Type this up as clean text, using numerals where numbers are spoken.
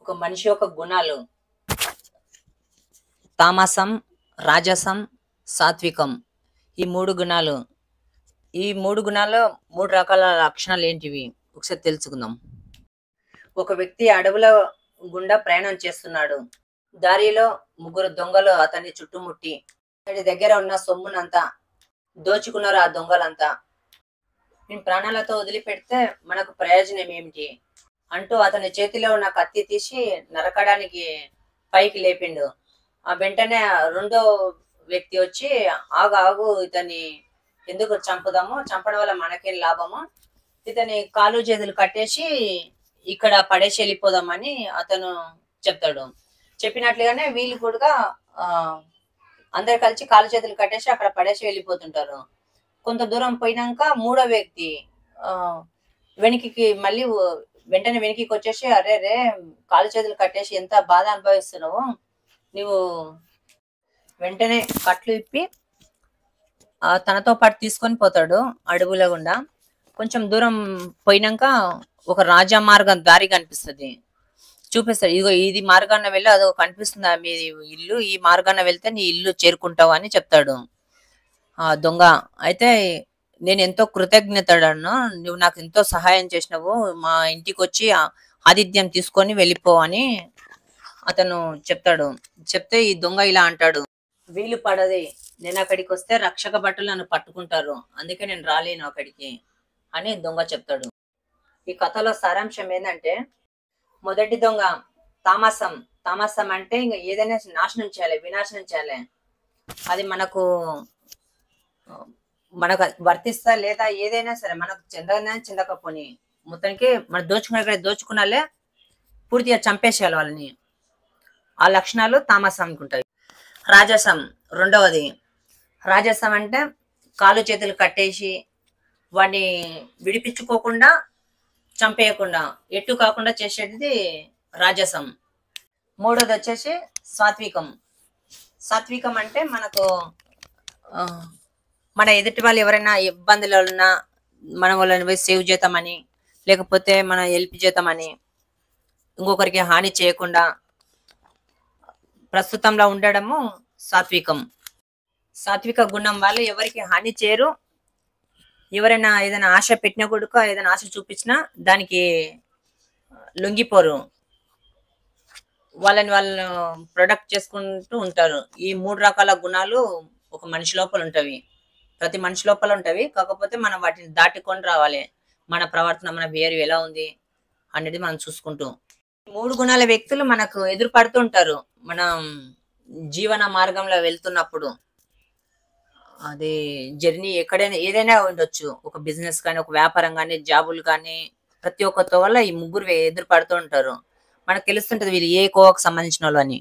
ఒక మనిషి యొక్క గుణాలు తామసం, రాజసం, సాత్వికం. ఈ 3 గుణాలు. ఈ 3 గుణాల్లో 3 రకాల లక్షణాలు ఏంటివి? ఒకసారి తెలుసుకుందాం. ఒక వ్యక్తి అడవుల గుండా ప్రయాణం చేస్తున్నాడు. దారిలో ముగ్గురు దొంగలు అతన్ని చుట్టుముట్టి అతడి దగ్గర ఉన్న సొమ్మునంతా దోచుకున్నారు. ఆ దొంగలంతా నేను ప్రాణాలతో వదిలిపెడితే మనకు ప్రయోజనం ఏమిటి అంటూ అతని చేతిలో ఉన్న కత్తి తీసి నరకడానికి పైకి లేపిండు. ఆ వెంటనే రెండో వ్యక్తి వచ్చి ఆగు ఆగు, ఇతన్ని ఎందుకు చంపుదాము, చంపడం వల్ల మనకేం లాభము, ఇతని కాలు చేతులు కట్టేసి ఇక్కడ పడేసి వెళ్ళిపోదామని అతను చెప్తాడు. చెప్పినట్లుగానే వీళ్ళు కూడా అందరు కలిసి కాలు చేతులు కట్టేసి అక్కడ పడేసి వెళ్ళిపోతుంటారు. కొంత దూరం పోయినాక మూడో వ్యక్తి వెనక్కి మళ్ళీ వెంటనే వెనక్కి వచ్చేసి, అరే రే, కాలు చేతులు కట్టేసి ఎంత బాధ అనుభవిస్తున్నావు, నువ్వు వెంటనే కట్లు ఇప్పి తనతో పాటు తీసుకొని పోతాడు అడవుల గుండా. కొంచెం దూరం పోయినాక ఒక రాజా మార్గం దారి కనిపిస్తుంది, చూపిస్తాడు. ఇదిగో ఇది మార్గాన వెళ్ళి అదో కనిపిస్తుంది మీ ఇల్లు, ఈ మార్గాన వెళ్తే నీ ఇల్లు చేరుకుంటావు అని చెప్తాడు ఆ దొంగ. అయితే నేను ఎంతో కృతజ్ఞతడను, నువ్వు నాకు ఎంతో సహాయం చేసినావు, మా ఇంటికి వచ్చి ఆతిథ్యం తీసుకొని వెళ్ళిపో అని అతను చెప్తాడు. చెప్తే ఈ దొంగ ఇలా అంటాడు, వీలు పడది, నేను అక్కడికి వస్తే రక్షక భటులు నన్ను పట్టుకుంటారు, అందుకే నేను రాలేను అక్కడికి అని దొంగ చెప్తాడు. ఈ కథలో సారాంశం ఏంటంటే, మొదటి దొంగ తామసం. తామసం అంటే ఇంకా ఏదైనా నాశనం చేయాలి, వినాశనం చేయాలి. అది మనకు వర్తిస్తా లేదా ఏదైనా సరే మనకు చెందగా చెందకపోని మొత్తానికి మన దోచుకున్నాలే పూర్తిగా చంపేసేయాలి వాళ్ళని. ఆ లక్షణాలు తామసానికి ఉంటాయి. రాజసం రెండవది. రాజసం అంటే కాలు చేతులు కట్టేసి వాడిని విడిపించుకోకుండా, చంపేయకుండా, ఎట్టు కాకుండా చేసేది రాజసం. మూడోది వచ్చేసి సాత్వికం. సాత్వికం అంటే మనకు మన ఎదుటి వాళ్ళు ఎవరైనా ఇబ్బందులు ఉన్నా మనం వాళ్ళని పోయి సేవ్ చేద్దామని, లేకపోతే మన హెల్ప్ చేద్దామని, ఇంకొకరికి హాని చేయకుండా ప్రస్తుతంలో ఉండడము సాత్వికం. సాత్విక గుణం వాళ్ళు ఎవరికి హాని చేయరు. ఎవరైనా ఏదైనా ఆశ పెట్టినా కూడా, ఏదైనా ఆశ చూపించినా దానికి లొంగిపోరు. వాళ్ళని వాళ్ళు ప్రొడక్ట్ చేసుకుంటూ ఉంటారు. ఈ 3 రకాల గుణాలు ఒక మనిషి లోపల ఉంటవి, ప్రతి మనిషి లోపల ఉంటవి. కాకపోతే మనం వాటిని దాటుకొని రావాలి. మన ప్రవర్తన, మన బిహేవియర్ ఎలా ఉంది అనేది మనం చూసుకుంటూ. 3 గుణాల వ్యక్తులు మనకు ఎదురుపడుతూ ఉంటారు మనం జీవన మార్గంలో వెళ్తున్నప్పుడు. అది జర్నీ ఎక్కడైనా ఏదైనా ఉండొచ్చు, ఒక బిజినెస్ కానీ, ఒక వ్యాపారం కానీ, జాబులు కానీ, ప్రతి ఒక్కరితో వల్ల ఈ 3 ఎదురుపడుతూ ఉంటారు. మనకు తెలుస్తుంటది వీళ్ళు ఏ కోవకు సంబంధించిన వాళ్ళు అని.